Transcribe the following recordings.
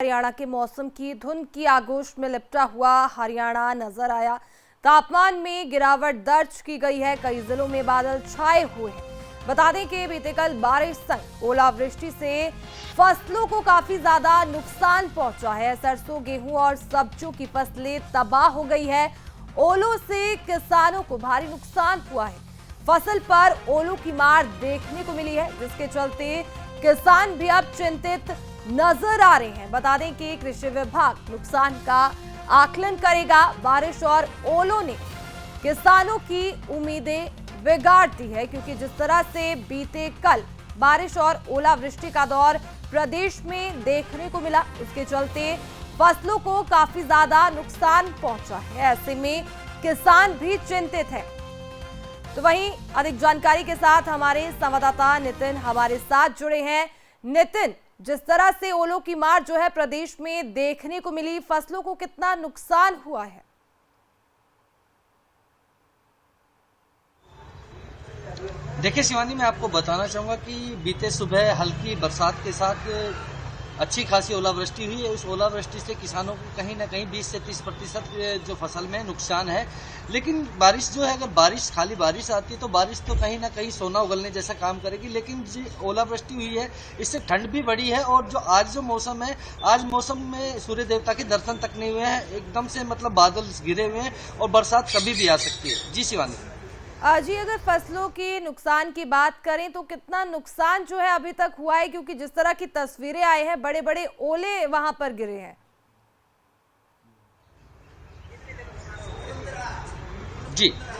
हरियाणा के मौसम की धुंध की आगोश में लिपटा हुआ हरियाणा नजर आया। तापमान में गिरावट दर्ज की गई है। कई जिलों में बादल छाए हुए हैं। बता दें कि बीते कल बारिश संग ओलावृष्टि से फसलों को काफी ज्यादा नुकसान पहुंचा है। सरसों, गेहूं और सब्जियों की फसलें तबाह हो गई है। ओलों से किसानों को भारी नुकसान हुआ है। फसल पर ओलों की मार देखने को मिली है, जिसके चलते किसान भी अब चिंतित नजर आ रहे हैं। बता दें कि कृषि विभाग नुकसान का आकलन करेगा। बारिश और ओलों ने किसानों की उम्मीदें बिगाड़ दी है, क्योंकि जिस तरह से बीते कल बारिश और ओलावृष्टि का दौर प्रदेश में देखने को मिला, उसके चलते फसलों को काफी ज्यादा नुकसान पहुंचा है। ऐसे में किसान भी चिंतित है। तो वहीं अधिक जानकारी के साथ हमारे संवाददाता नितिन हमारे साथ जुड़े हैं। नितिन, जिस तरह से ओलों की मार जो है प्रदेश में देखने को मिली, फसलों को कितना नुकसान हुआ है? देखिए शिवानी, मैं आपको बताना चाहूंगा कि बीते सुबह हल्की बरसात के साथ अच्छी खासी ओलावृष्टि हुई है। उस ओलावृष्टि से किसानों को कहीं ना कहीं 20 से 30% जो फसल में नुकसान है। लेकिन बारिश जो है, अगर खाली बारिश आती है तो बारिश तो कहीं ना कहीं सोना उगलने जैसा काम करेगी। लेकिन जो ओलावृष्टि हुई है, इससे ठंड भी बढ़ी है। और जो आज जो मौसम है, आज मौसम में सूर्य देवता के दर्शन तक नहीं हुए हैं। एकदम से मतलब बादल घिरे हुए हैं और बरसात कभी भी आ सकती है। जी शिवानी जी, अगर फसलों के नुकसान की बात करें तो कितना नुकसान जो है अभी तक हुआ है, क्योंकि जिस तरह की तस्वीरें आई हैं, बड़े बड़े ओले वहां पर गिरे हैं।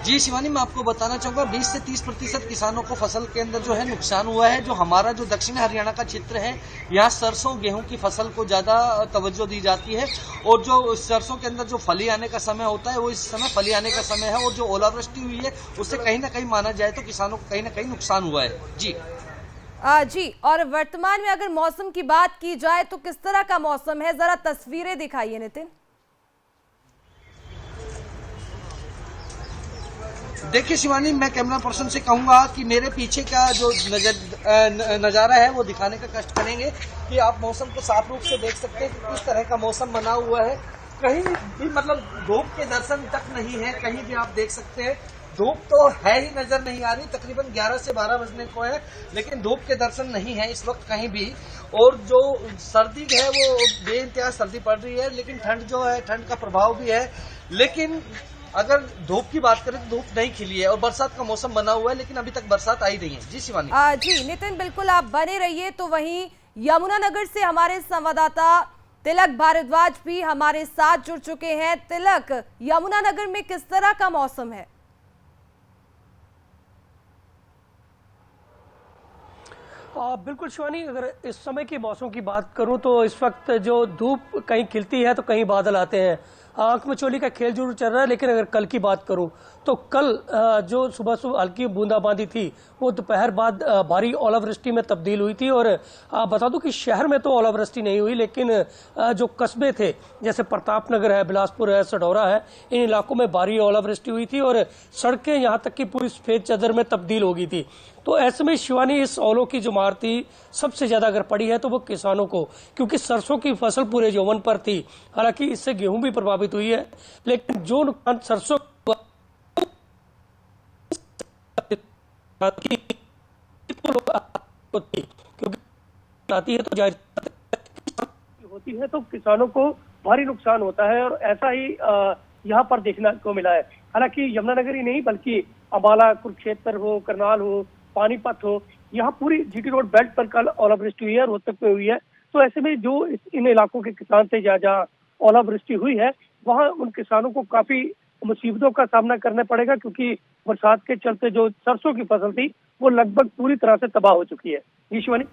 जी शिवानी, मैं आपको बताना चाहूंगा 20 से 30% किसानों को फसल के अंदर जो है नुकसान हुआ है। जो हमारा जो दक्षिण हरियाणा का क्षेत्र है, यहाँ सरसों गेहूं की फसल को ज्यादा तवज्जो दी जाती है। और जो सरसों के अंदर जो फली आने का समय होता है, वो इस समय फली आने का समय है। और जो ओलावृष्टि हुई है, उससे कहीं ना कहीं माना जाए तो किसानों को कहीं ना कहीं नुकसान हुआ है। जी, और वर्तमान में अगर मौसम की बात की जाए तो किस तरह का मौसम है, जरा तस्वीरें दिखाइए नितिन। देखिए शिवानी, मैं कैमरा पर्सन से कहूंगा कि मेरे पीछे का जो नजारा है वो दिखाने का कष्ट करेंगे कि आप मौसम को साफ रूप से देख सकते हैं कि किस तरह का मौसम बना हुआ है। कहीं भी मतलब धूप के दर्शन तक नहीं है। कहीं भी आप देख सकते हैं धूप तो है ही नजर नहीं आ रही। तकरीबन 11 से 12 बजने को है, लेकिन धूप के दर्शन नहीं है इस वक्त कहीं भी। और जो सर्दी है वो बेइंतहा सर्दी पड़ रही है, लेकिन ठंड जो है, ठंड का प्रभाव भी है। लेकिन अगर धूप की बात करें तो धूप नहीं खिली है और बरसात का मौसम बना हुआ है, लेकिन अभी तक बरसात आई नहीं है। जी शिवानी जी नितिन, बिल्कुल आप बने रहिए। तो वहीं यमुनानगर से हमारे संवाददाता तिलक भारद्वाज भी हमारे साथ जुड़ चुके हैं। तिलक, यमुनानगर में किस तरह का मौसम है? बिल्कुल शिवानी, अगर इस समय के मौसम की बात करूं तो इस वक्त जो धूप कहीं खिलती है तो कहीं बादल आते हैं। आंख मचोली का खेल जरूर चल रहा है। लेकिन अगर कल की बात करूं तो कल जो सुबह सुबह हल्की बूंदाबांदी थी, वो दोपहर बाद भारी ओलावृष्टि में तब्दील हुई थी। और बता दूं कि शहर में तो ओलावृष्टि नहीं हुई, लेकिन जो कस्बे थे जैसे प्रताप नगर है, बिलासपुर है, सडौरा है, इन इलाकों में भारी ओलावृष्टि हुई थी और सड़कें यहाँ तक कि पूरी सफेद चादर में तब्दील हो गई थी। तो ऐसे में शिवानी, इस ओलों की जो मार थी सबसे ज्यादा अगर पड़ी है तो वो किसानों को, क्योंकि सरसों की फसल पूरे यौवन पर थी। हालांकि इससे गेहूं भी प्रभावित हुई है, लेकिन जो नुकसान सरसों क्योंकि आती है तो जाहिर होती है तो किसानों को भारी नुकसान होता है। और ऐसा ही यहाँ पर देखने को मिला है। हालांकि यमुनानगर ही नहीं बल्कि अम्बाला, कुरुक्षेत्र हो, करनाल हो, पानीपत हो, यहाँ पूरी जीटी रोड बेल्ट पर कल ओलावृष्टि हुई है, रोहतक में हुई है। तो ऐसे में जो इन इलाकों के किसान थे जहाँ ओलावृष्टि हुई है, वहाँ उन किसानों को काफी मुसीबतों का सामना करना पड़ेगा, क्योंकि बरसात के चलते जो सरसों की फसल थी वो लगभग पूरी तरह से तबाह हो चुकी है। जी शिवानी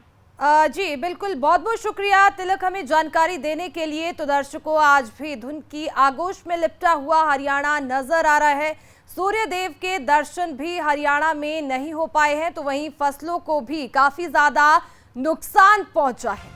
जी बिल्कुल, बहुत बहुत शुक्रिया तिलक हमें जानकारी देने के लिए। तो दर्शकों, आज भी धुंध की आगोश में लिपटा हुआ हरियाणा नजर आ रहा है। सूर्य देव के दर्शन भी हरियाणा में नहीं हो पाए हैं, तो वहीं फसलों को भी काफी ज्यादा नुकसान पहुंचा है।